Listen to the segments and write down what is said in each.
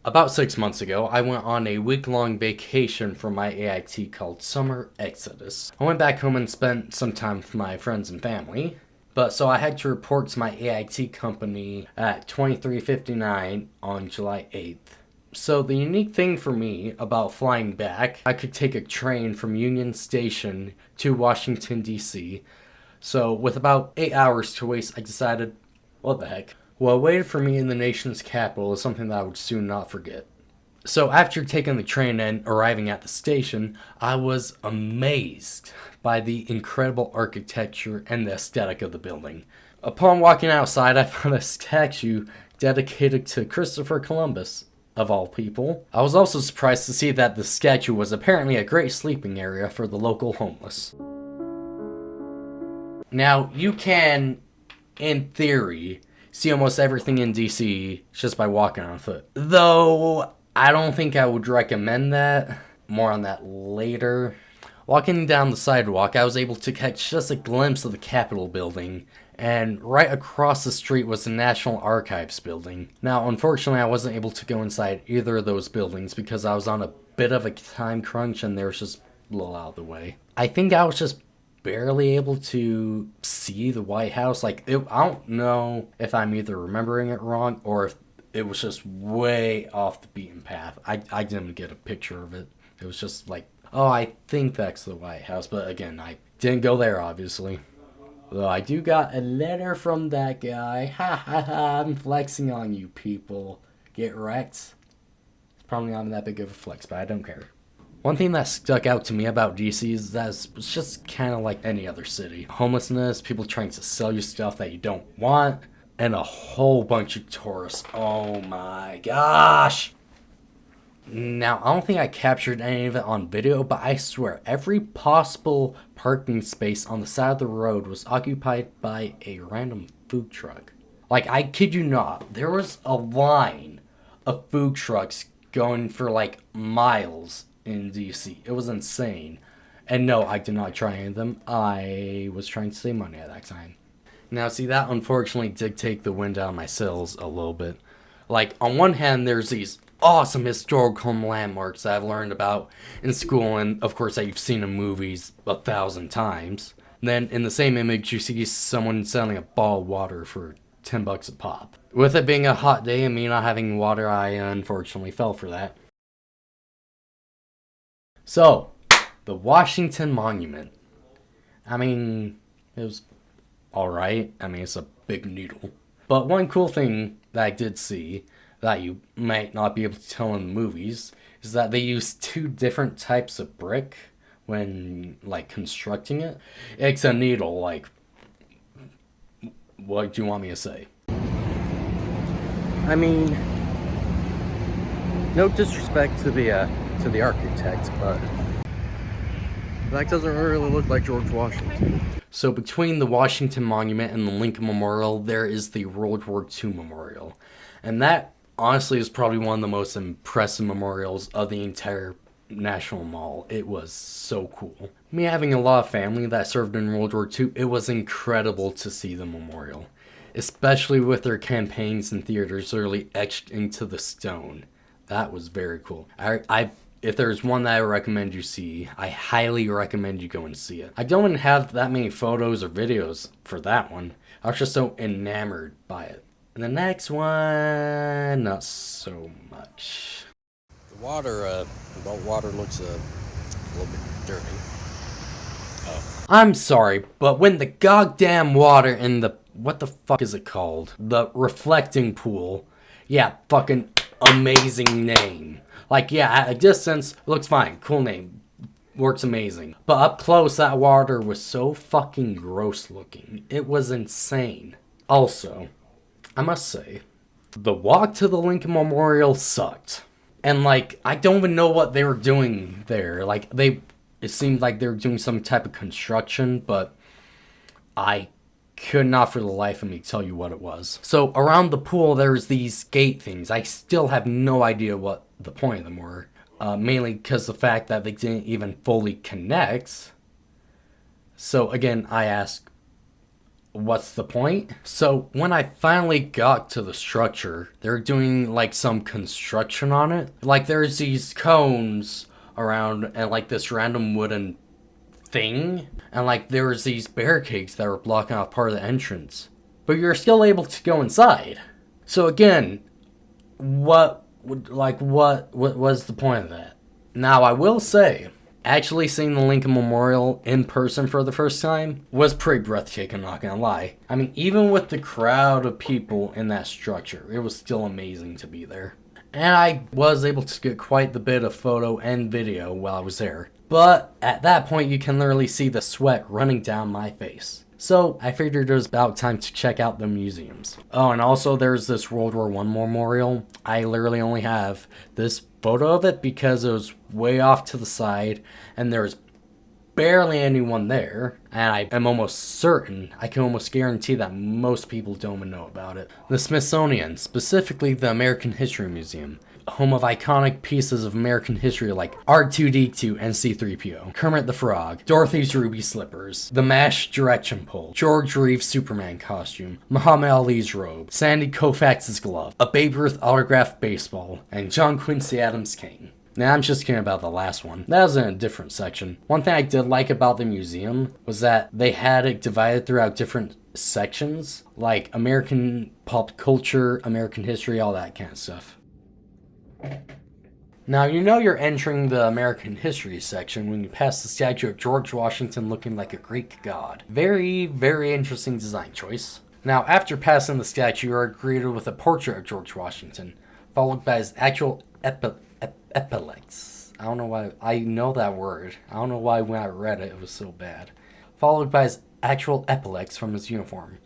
About 6 months ago, I went on a week-long vacation for my AIT called Summer Exodus. I went back home and spent some time with my friends and family. But so I had to report to my AIT company at 23:59 on July 8th. So the unique thing for me about flying back, I could take a train from Union Station to Washington D.C. So with about 8 hours to waste, I decided, what the heck? What waited for me in the nation's capital is something that I would soon not forget. So after taking the train and arriving at the station, I was amazed by the incredible architecture and the aesthetic of the building. Upon walking outside, I found a statue dedicated to Christopher Columbus, of all people. I was also surprised to see that the statue was apparently a great sleeping area for the local homeless. Now, you can, in theory, see almost everything in DC just by walking on foot. Though, I don't think I would recommend that. More on that later. Walking down the sidewalk, I was able to catch just a glimpse of the Capitol building, and right across the street was the National Archives building. Now, unfortunately, I wasn't able to go inside either of those buildings because I was on a bit of a time crunch and they were just a little out of the way. I think I was just barely able to see the White House. I don't know if I'm either remembering it wrong or if it was just way off the beaten path. I didn't get a picture of it. It was just like, oh, I think that's the White House. But again, I didn't go there, obviously. Though I do got a letter from that guy. Ha ha ha, I'm flexing on you people. Get wrecked. It's probably not that big of a flex, but I don't care. One thing that stuck out to me about DC is that it's just kind of like any other city. Homelessness, people trying to sell you stuff that you don't want, and a whole bunch of tourists. Oh my gosh! Now, I don't think I captured any of it on video, but I swear every possible parking space on the side of the road was occupied by a random food truck. Like, I kid you not, there was a line of food trucks going for like miles in DC. It was insane. And no, I did not try any of them. I was trying to save money at that time. Now, see, that unfortunately did take the wind out of my sails a little bit. Like, on one hand, there's these awesome historical landmarks that I've learned about in school, and of course that you've seen in movies 1,000 times. And then, in the same image, you see someone selling a ball of water for $10 a pop. With it being a hot day and me not having water, I unfortunately fell for that. So, the Washington Monument. I mean, it was alright. I mean, it's a big noodle. But one cool thing that I did see that you might not be able to tell in the movies is that they use two different types of brick when, like, constructing it. It's a needle, like, what do you want me to say? I mean, no disrespect to the architect, but that doesn't really look like George Washington. So between the Washington Monument and the Lincoln Memorial, there is the World War II Memorial. And that, honestly, is probably one of the most impressive memorials of the entire National Mall. It was so cool. Me having a lot of family that served in World War II, it was incredible to see the memorial. Especially with their campaigns and theaters literally etched into the stone. That was very cool. If there's one that I recommend you see, I highly recommend you go and see it. I don't even have that many photos or videos for that one. I was just so enamored by it. And the next one, not so much. The water looks a little bit dirty. Oh. I'm sorry, but when the goddamn water in the, what the fuck is it called? The reflecting pool. Yeah, fucking amazing name. Like, yeah, at a distance, looks fine. Cool name. Works amazing. But up close, that water was so fucking gross looking. It was insane. Also, I must say, the walk to the Lincoln Memorial sucked. And, like, I don't even know what they were doing there. Like, it seemed like they were doing some type of construction, but I could not for the life of me tell you what it was. So, around the pool, there's these gate things. I still have no idea what the point of them were. Mainly because the fact that they didn't even fully connect. So, again, I ask, what's the point? So when I finally got to the structure, they're doing like some construction on it. Like there's these cones around and like this random wooden thing, and like there was these barricades that were blocking off part of the entrance, but you're still able to go inside. So again, what was the point of that? Now I will say, actually seeing the Lincoln Memorial in person for the first time was pretty breathtaking, not gonna lie. I mean, even with the crowd of people in that structure, it was still amazing to be there. And I was able to get quite the bit of photo and video while I was there. But at that point, you can literally see the sweat running down my face. So I figured it was about time to check out the museums. Oh, and also there's this World War I memorial. I literally only have this photo of it because it was way off to the side and there's barely anyone there, and I am almost certain, I can almost guarantee that most people don't even know about it. The Smithsonian, specifically the American History Museum, home of iconic pieces of American history like R2-D2 and C-3PO, Kermit the Frog, Dorothy's ruby slippers, the MASH direction pole, George Reeves' Superman costume, Muhammad Ali's robe, Sandy Koufax's glove, a Babe Ruth autographed baseball, and John Quincy Adams' cane. Now, I'm just kidding about the last one. That was in a different section. One thing I did like about the museum was that they had it divided throughout different sections, like American pop culture, American history, all that kind of stuff. Now, you know you're entering the American history section when you pass the statue of George Washington looking like a Greek god. Very, very interesting design choice. Now, after passing the statue, you are greeted with a portrait of George Washington, followed by his actual epaulets. I don't know why. I know that word. I don't know why when I read it, it was so bad. Followed by his actual epaulets from his uniform.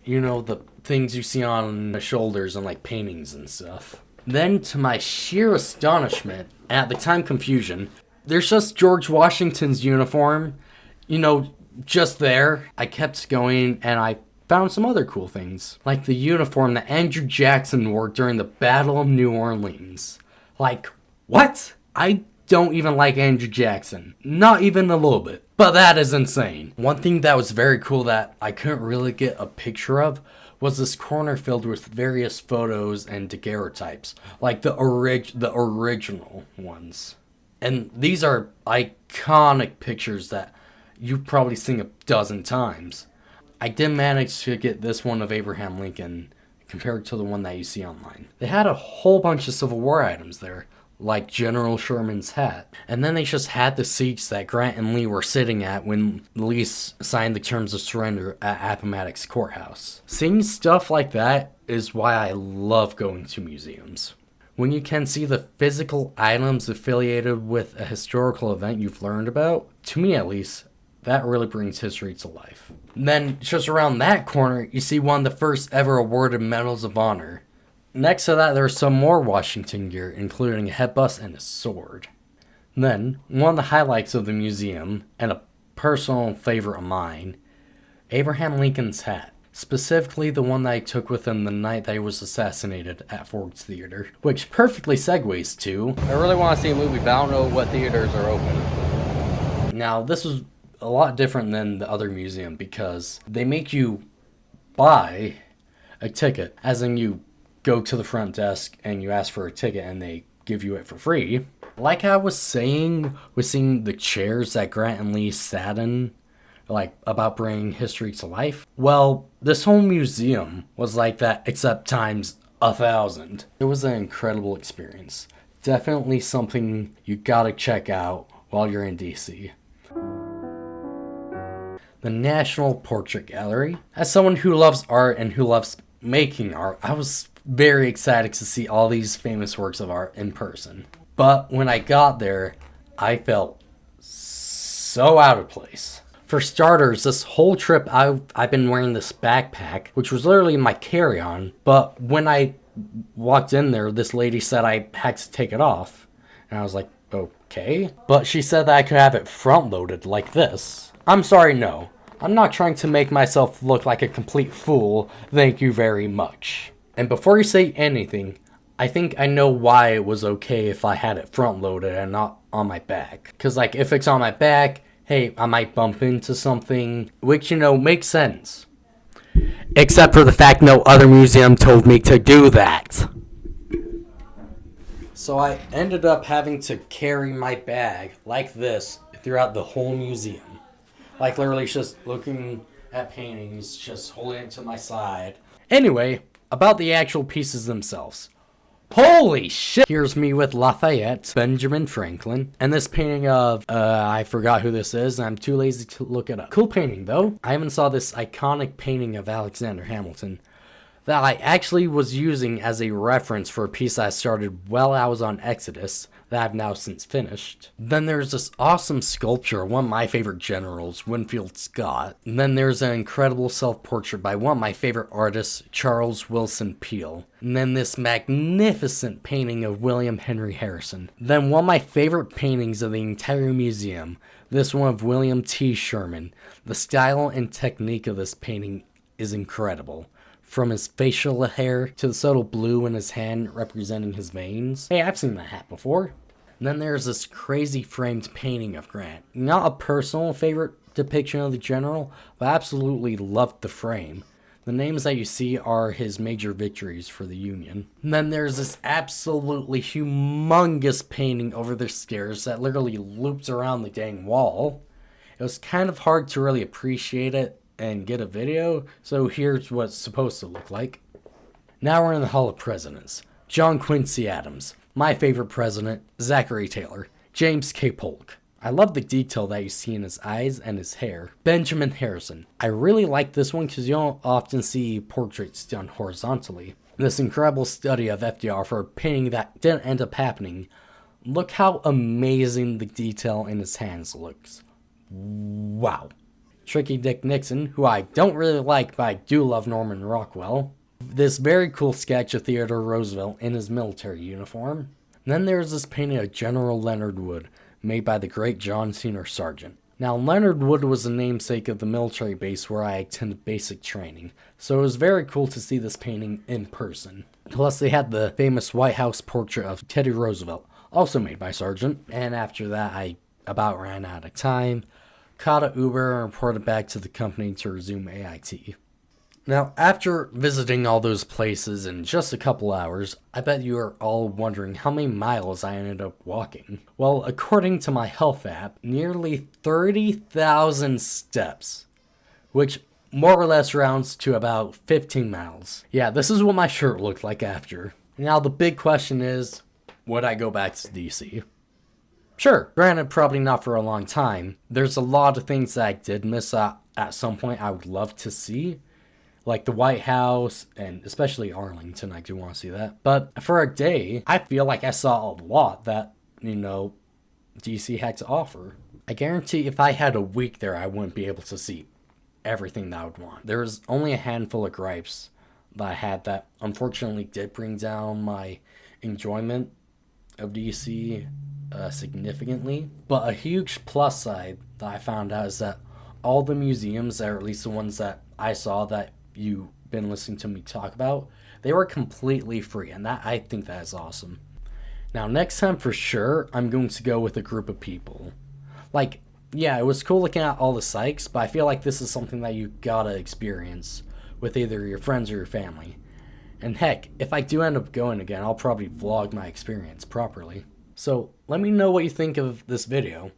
You know, the things you see on the shoulders and like paintings and stuff. Then, to my sheer astonishment, and at the time confusion, there's just George Washington's uniform, you know, just there. I kept going and I found some other cool things, like the uniform that Andrew Jackson wore during the Battle of New Orleans. Like, what? I don't even like Andrew Jackson. Not even a little bit. But that is insane. One thing that was very cool that I couldn't really get a picture of was this corner filled with various photos and daguerreotypes, like the original ones. And these are iconic pictures that you've probably seen a dozen times. I did manage to get this one of Abraham Lincoln compared to the one that you see online. They had a whole bunch of Civil War items there, like General Sherman's hat. And then they just had the seats that Grant and Lee were sitting at when Lee signed the terms of surrender at Appomattox Courthouse. Seeing stuff like that is why I love going to museums. When you can see the physical items affiliated with a historical event you've learned about, to me at least, that really brings history to life. Then, just around that corner, you see one of the first ever awarded Medals of Honor. Next to that, there's some more Washington gear, including a headbus and a sword. Then, one of the highlights of the museum, and a personal favorite of mine, Abraham Lincoln's hat. Specifically the one that I took with him the night that he was assassinated at Ford's Theater. Which perfectly segues to, I really want to see a movie, but I don't know what theaters are open. Now, this was a lot different than the other museum because they make you buy a ticket, as in you go to the front desk and you ask for a ticket and they give you it for free. Like I was saying, with seeing the chairs that Grant and Lee sat in, like about bringing history to life. Well, this whole museum was like that, except times 1,000. It was an incredible experience. Definitely something you gotta check out while you're in DC. The National Portrait Gallery. As someone who loves art and who loves making art, I was very excited to see all these famous works of art in person. But when I got there, I felt so out of place. For starters, this whole trip I've been wearing this backpack, which was literally my carry-on, but when I walked in there, this lady said I had to take it off. And I was like, okay. But she said that I could have it front-loaded like this. I'm sorry, no. I'm not trying to make myself look like a complete fool, thank you very much. And before you say anything, I think I know why it was okay if I had it front-loaded and not on my back. Because, like, if it's on my back, hey, I might bump into something, which, you know, makes sense. Except for the fact no other museum told me to do that. So I ended up having to carry my bag like this throughout the whole museum. Like literally just looking at paintings, just holding it to my side. Anyway, about the actual pieces themselves. Holy shit! Here's me with Lafayette, Benjamin Franklin, and this painting of, I forgot who this is, and I'm too lazy to look it up. Cool painting, though. I even saw this iconic painting of Alexander Hamilton that I actually was using as a reference for a piece I started while I was on Exodus that I've now since finished. Then there's this awesome sculpture of one of my favorite generals, Winfield Scott. And then there's an incredible self-portrait by one of my favorite artists, Charles Willson Peale. And then this magnificent painting of William Henry Harrison. Then one of my favorite paintings of the entire museum, this one of William T. Sherman. The style and technique of this painting is incredible. From his facial hair to the subtle blue in his hand representing his veins. Hey, I've seen that hat before. And then there's this crazy framed painting of Grant. Not a personal favorite depiction of the general, but I absolutely loved the frame. The names that you see are his major victories for the Union. And then there's this absolutely humongous painting over the stairs that literally loops around the dang wall. It was kind of hard to really appreciate it and get a video, so here's what it's supposed to look like. Now we're in the Hall of Presidents. John Quincy Adams, my favorite president, Zachary Taylor, James K. Polk. I love the detail that you see in his eyes and his hair. Benjamin Harrison. I really like this one because you don't often see portraits done horizontally. This incredible study of FDR for a painting that didn't end up happening. Look how amazing the detail in his hands looks. Wow. Tricky Dick Nixon, who I don't really like, but I do love Norman Rockwell. This very cool sketch of Theodore Roosevelt in his military uniform. And then there's this painting of General Leonard Wood, made by the great John Senior Sargent. Now, Leonard Wood was the namesake of the military base where I attended basic training, so it was very cool to see this painting in person. Plus, they had the famous White House portrait of Teddy Roosevelt, also made by Sargent. And after that, I about ran out of time. Caught an Uber and reported back to the company to resume AIT. Now, after visiting all those places in just a couple hours, I bet you are all wondering how many miles I ended up walking. Well, according to my health app, nearly 30,000 steps, which more or less rounds to about 15 miles. Yeah, this is what my shirt looked like after. Now, the big question is, would I go back to DC? Sure, granted probably not for a long time. There's a lot of things that I did miss out at some point I would love to see. Like the White House, and especially Arlington, I do want to see that. But for a day, I feel like I saw a lot that, DC had to offer. I guarantee if I had a week there, I wouldn't be able to see everything that I would want. There was only a handful of gripes that I had that unfortunately did bring down my enjoyment of DC significantly. But a huge plus side that I found out is that all the museums, or at least the ones that I saw that you've been listening to me talk about, they were completely free, and that I think that is awesome. Now, next time for sure, I'm going to go with a group of people. Like, yeah, it was cool looking at all the sites, but I feel like this is something that you gotta experience with either your friends or your family. And heck, if I do end up going again, I'll probably vlog my experience properly. So let me know what you think of this video.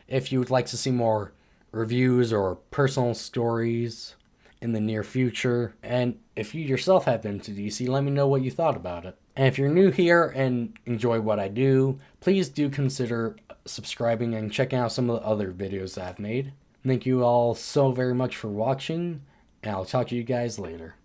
If you would like to see more reviews or personal stories in the near future. And if you yourself have been to DC, let me know what you thought about it. And if you're new here and enjoy what I do, please do consider subscribing and checking out some of the other videos that I've made. Thank you all so very much for watching, and I'll talk to you guys later.